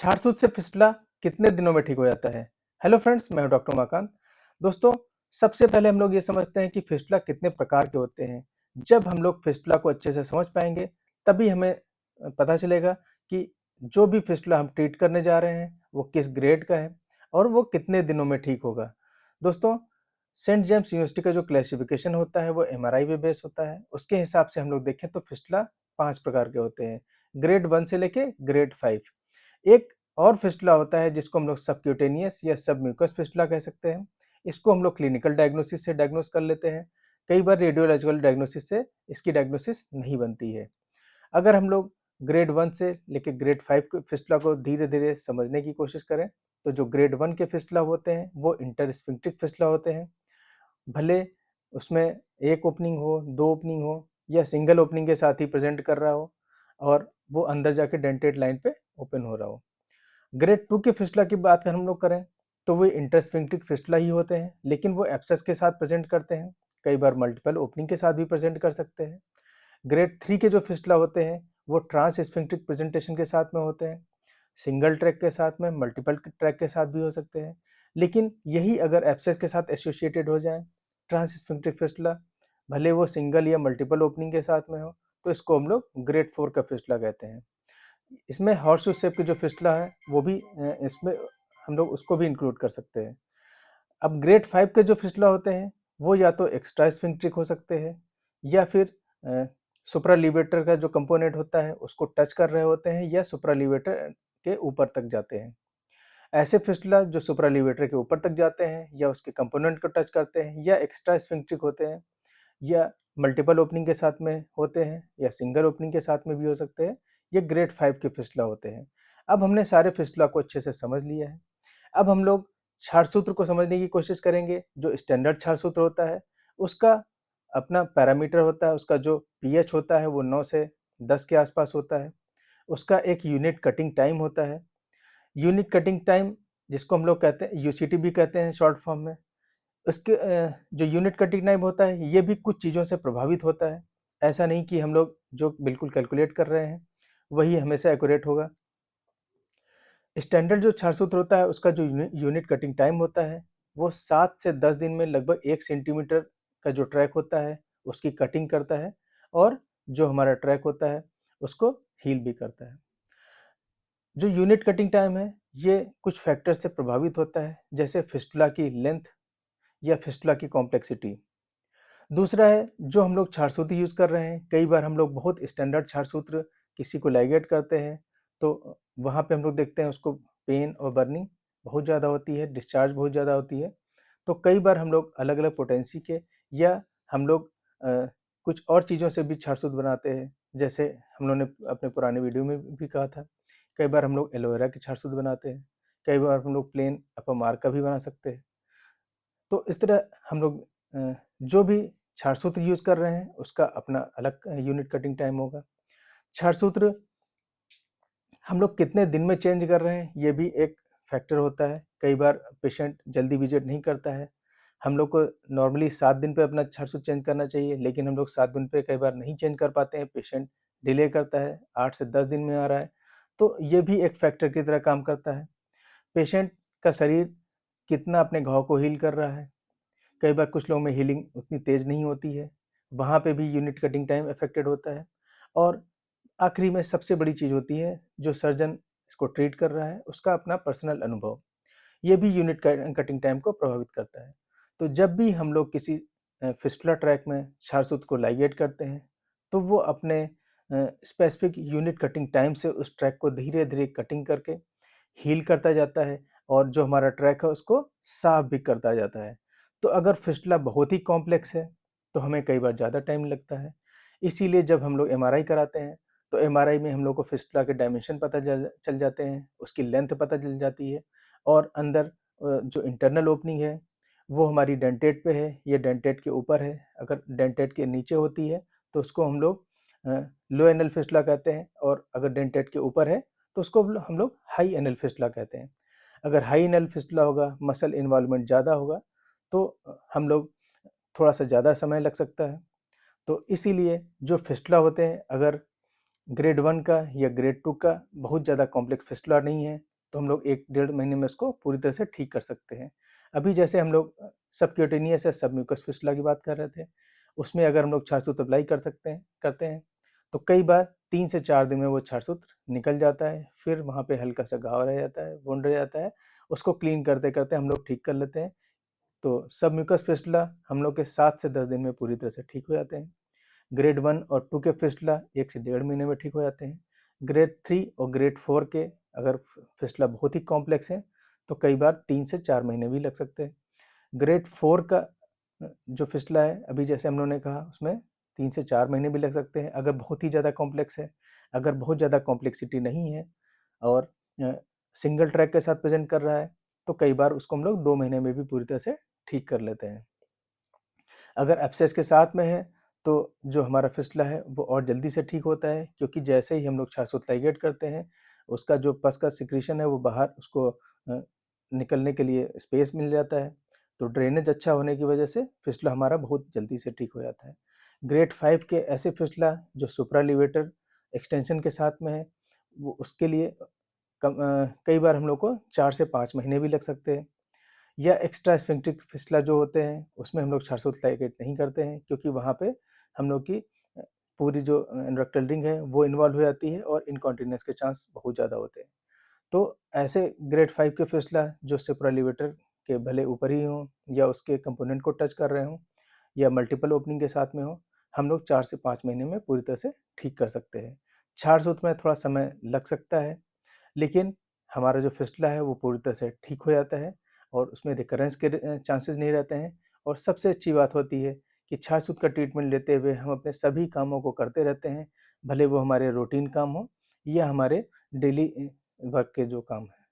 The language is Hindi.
छारसूत से फिस्टुला कितने दिनों में ठीक हो जाता है? हेलो फ्रेंड्स, मैं हूं डॉक्टर उमाकांत। दोस्तों, सबसे पहले हम लोग ये समझते हैं कि फिस्टुला कितने प्रकार के होते हैं। जब हम लोग फिस्टुला को अच्छे से समझ पाएंगे, तभी हमें पता चलेगा कि जो भी फिस्टुला हम ट्रीट करने जा रहे हैं, वो किस ग्रेड का है और वो कितने दिनों में ठीक होगा। दोस्तों, सेंट जेम्स यूनिवर्सिटी का जो क्लासिफिकेशन होता है, वो एमआरआई पे बेस होता है। उसके हिसाब से हम लोग देखें तो फिस्टुला 5 प्रकार के होते हैं, ग्रेड 1 से लेके ग्रेड 5। एक और फिस्टुला होता है जिसको हम लोग सबक्यूटेनियस या सबम्यूकस फिस्टुला कह सकते हैं। इसको हम लोग क्लिनिकल डायग्नोसिस से डायग्नोस कर लेते हैं। कई बार रेडियोलॉजिकल डायग्नोसिस से इसकी डायग्नोसिस नहीं बनती है। अगर हम लोग ग्रेड 1 से लेके ग्रेड 5 के फिस्टुला को धीरे-धीरे समझने की कोशिश करें, तो जो ग्रेड 1 के फिस्टुला होते हैं, वो इंटरस्फिंक्टिक फिस्टुला होते हैं। भले उसमें 1 ओपनिंग हो, 2 ओपनिंग हो या सिंगल ओपनिंग के साथ ही प्रेजेंट कर रहा हो और वो अंदर जाके डेंटेड लाइन पे ओपन हो रहा हो। ग्रेड 2 के फिस्टुला की बात हम लोग करें, तो वो इंटरस्फिंक्टिक फिस्टुला ही होते हैं, लेकिन वो एब्सेस के साथ प्रेजेंट करते हैं। कई बार मल्टीपल ओपनिंग के साथ भी प्रेजेंट कर सकते हैं। ग्रेड 3 के जो फिस्टुला होते हैं, वो ट्रांसस्फिंक्टिक प्रेजेंटेशन के साथ में होते हैं। सिंगल ट्रैक के साथ में, मल्टीपल ट्रैक के साथ भी हो सकते हैं। लेकिन यही अगर एब्सेस के साथ एसोसिएटेड हो जाए, ट्रांसस्फिंक्टिक फिस्टुला, भले वो सिंगल या मल्टीपल ओपनिंग के साथ में हो, तो इसको हम लोग ग्रेड 4 का फिस्टुला कहते हैं। इसमें हॉर्सशू शेप की जो फिस्टुला है, वो भी इसमें हम लोग उसको भी इंक्लूड कर सकते हैं। अब ग्रेड 5 के जो फिस्टुला होते हैं, वो या तो एक्स्ट्रा स्फिंक्ट्रिक हो सकते हैं या फिर सुप्रालीवेटर का जो कंपोनेंट होता है उसको टच कर रहे होते हैं या सुप्रालीवेटर के ऊपर तक जाते हैं। ऐसे फिस्टुला जो सुप्रालीवेटर के ऊपर तक जाते हैं या उसके कंपोनेंट को टच करते हैं या एक्स्ट्रा स्फिंक्ट्रिक होते हैं या मल्टीपल ओपनिंग के साथ में होते हैं या सिंगल ओपनिंग के साथ में भी हो सकते हैं, ये ग्रेड 5 के फिस्टुला होते हैं। अब हमने सारे फिस्टुला को अच्छे से समझ लिया है। अब हम लोग क्षार सूत्र को समझने की कोशिश करेंगे। जो स्टैंडर्ड क्षार सूत्र होता है, उसका अपना पैरामीटर होता है। उसका जो पीएच होता है वो 9 से 10 के आसपास होता है। उसका एक यूनिट कटिंग टाइम होता है। यूनिट कटिंग टाइम, जिसको हम लोग कहते हैं यूसीटी भी कहते हैं शॉर्ट फॉर्म में। उसके जो यूनिट कटिंग टाइम होता है, ये भी कुछ चीज़ों से प्रभावित होता है। ऐसा नहीं कि हम लोग जो बिल्कुल कैलकुलेट कर रहे हैं, वही हमेशा एक्यूरेट होगा। स्टैंडर्ड जो क्षार सूत्र होता है, उसका जो यूनिट कटिंग टाइम होता है, वो 7 से 10 दिन में लगभग 1 सेंटीमीटर का जो ट्रैक होता है, उसकी कटिंग करता है और जो हमारा ट्रैक होता है, उसको हील भी करता है। जो यूनिट कटिंग टाइम है, ये कुछ फैक्टर से प्रभावित होता है, जैसे फिस्टुला की लेंथ या फिस्टुला की कॉम्प्लेक्सिटी। दूसरा है, जो हम लोग क्षार सूत्र यूज़ कर रहे हैं, कई बार हम लोग बहुत स्टैंडर्ड क्षार सूत्र किसी को लाइगेट करते हैं, तो वहाँ पे हम लोग देखते हैं उसको पेन और बर्निंग बहुत ज़्यादा होती है, डिस्चार्ज बहुत ज़्यादा होती है। तो कई बार हम लोग अलग-अलग पोटेंसी के या हम लोग कुछ और चीज़ों से भी क्षार सूत्र बनाते हैं। जैसे हम लोगों ने अपने पुराने वीडियो में भी कहा था, कई बार हम लोग एलोवेरा के क्षार सूत्र बनाते हैं, कई बार हम लोग प्लेन अपामार का भी बना सकते हैं। तो इस तरह हम लोग जो भी क्षार सूत्र यूज़ कर रहे हैं, उसका अपना अलग यूनिट कटिंग टाइम होगा। क्षार सूत्र हम लोग कितने दिन में चेंज कर रहे हैं, ये भी एक फैक्टर होता है। कई बार पेशेंट जल्दी विजिट नहीं करता है। हम लोग को नॉर्मली 7 दिन पे अपना क्षार सूत्र चेंज करना चाहिए, लेकिन हम लोग 7 दिन पे कई बार नहीं चेंज कर पाते हैं। पेशेंट डिले करता है, 8 से 10 दिन में आ रहा है, तो ये भी एक फैक्टर की तरह काम करता है। पेशेंट का शरीर कितना अपने घाव को हील कर रहा है। कई बार कुछ लोगों में हीलिंग उतनी तेज़ नहीं होती है, वहाँ पे भी यूनिट कटिंग टाइम अफेक्टेड होता है। और आखिरी में सबसे बड़ी चीज़ होती है, जो सर्जन इसको ट्रीट कर रहा है, उसका अपना पर्सनल अनुभव। ये भी यूनिट कटिंग टाइम को प्रभावित करता है। तो जब भी हम लोग किसी फिस्टुला ट्रैक में क्षार सूत्र को लाइगेट करते हैं, तो वो अपने स्पेसिफिक यूनिट कटिंग टाइम से उस ट्रैक को धीरे-धीरे कटिंग करके हील करता जाता है और जो हमारा ट्रैक है उसको साफ भी करता जाता है। तो अगर फिस्टुला बहुत ही कॉम्प्लेक्स है, तो हमें कई बार ज़्यादा टाइम लगता है। इसीलिए जब हम लोग एमआरआई कराते हैं, तो एमआरआई में हम लोग को फिस्टुला के डायमेंशन पता चल जाते हैं, उसकी लेंथ पता चल जाती है और अंदर जो इंटरनल ओपनिंग है, वो हमारी डेंटेट पे है या डेंटेट के ऊपर है। अगर डेंटेट के नीचे होती है, तो उसको हम लोग लो एनल फिस्टुला कहते हैं और अगर डेंटेट के ऊपर है, तो उसको हम लोग हाई एनल फिस्टुला कहते हैं। अगर हाई एनल फिस्टुला होगा, मसल इन्वॉल्वमेंट ज़्यादा होगा, तो हम लोग थोड़ा-सा ज़्यादा समय लग सकता है। तो इसीलिए जो फिस्टुला होते हैं, अगर ग्रेड 1 का या ग्रेड 2 का बहुत ज़्यादा कॉम्प्लेक्स फिस्टुला नहीं है, तो हम लोग 1 डेढ़ महीने में उसको पूरी तरह से ठीक कर सकते हैं। अभी जैसे हम लोग सबक्यूटेनियस या सबम्यूकस फिस्टुला की बात कर रहे थे, उसमें अगर हम लोग क्षार सूत्र अप्लाई करते हैं, तो कई बार 3 से 4 दिन में वो क्षार सूत्र निकल जाता है, फिर वहाँ पे हल्का-सा घाव रह जाता है, वुंड रह जाता है, उसको क्लीन करते-करते हम लोग ठीक कर लेते हैं। तो सबम्यूकस फिस्टुला हम लोग के 7 से 10 दिन में पूरी तरह से ठीक हो जाते हैं। ग्रेड 1 और 2 के फिस्टुला 1 से डेढ़ महीने में ठीक हो जाते हैं। ग्रेड 3 और ग्रेड 4 के अगर फिस्टुला बहुत ही कॉम्प्लेक्स हैं, तो कई बार 3 से 4 महीने भी लग सकते हैं। ग्रेड 4 का जो फिस्टुला है, अभी जैसे हम लोगों ने कहा, उसमें 3 से 4 महीने भी लग सकते हैं, अगर बहुत ही ज़्यादा कॉम्प्लेक्स है। अगर बहुत ज़्यादा कॉम्प्लेक्सिटी नहीं है और सिंगल ट्रैक के साथ प्रेज़ेंट कर रहा है, तो कई बार उसको हम लोग 2 महीने में भी पूरी तरह से ठीक कर लेते हैं। अगर एब्सेस के साथ में है, तो जो हमारा फिस्टुला है वो और जल्दी से ठीक होता है, क्योंकि जैसे ही हम लोग क्षार सूत्र लाइगेट करते हैं, उसका जो पस का सिक्रीशन है वो बाहर उसको निकलने के लिए स्पेस मिल जाता है, तो ड्रेनेज अच्छा होने की वजह से फिस्टुला हमारा बहुत जल्दी से ठीक हो जाता है। ग्रेड 5 के ऐसे फिस्टुला जो सुप्रालीवेटर एक्सटेंशन के साथ में है, वो उसके लिए कई बार हम लोग को 4 से 5 महीने भी लग सकते हैं। या एक्स्ट्रा स्फिंक्टिक फिस्टुला जो होते हैं, उसमें हम लोग क्षार सूत्र लाइगेट नहीं करते हैं, क्योंकि वहाँ पे हम लोग की पूरी जो रेक्टल रिंग है वो इन्वॉल्व हो जाती है और इनकॉन्टिनेंस के चांस बहुत ज़्यादा होते हैं। तो ऐसे ग्रेड 5 के फिस्टुला जो सुप्रालीवेटर के भले ऊपर ही हों या उसके कंपोनेंट को टच कर रहे हों या मल्टीपल ओपनिंग के साथ में हो, हम लोग 4 से 5 महीने में पूरी तरह से ठीक कर सकते हैं। क्षार सूत्र में थोड़ा समय लग सकता है, लेकिन हमारा जो फिस्टुला है वो पूरी तरह से ठीक हो जाता है और उसमें रिकरेंस के चांसेस नहीं रहते हैं। और सबसे अच्छी बात होती है कि क्षार सूत्र का ट्रीटमेंट लेते हुए हम अपने सभी कामों को करते रहते हैं, भले वो हमारे रूटीन काम हो या हमारे डेली वर्क के जो काम हैं।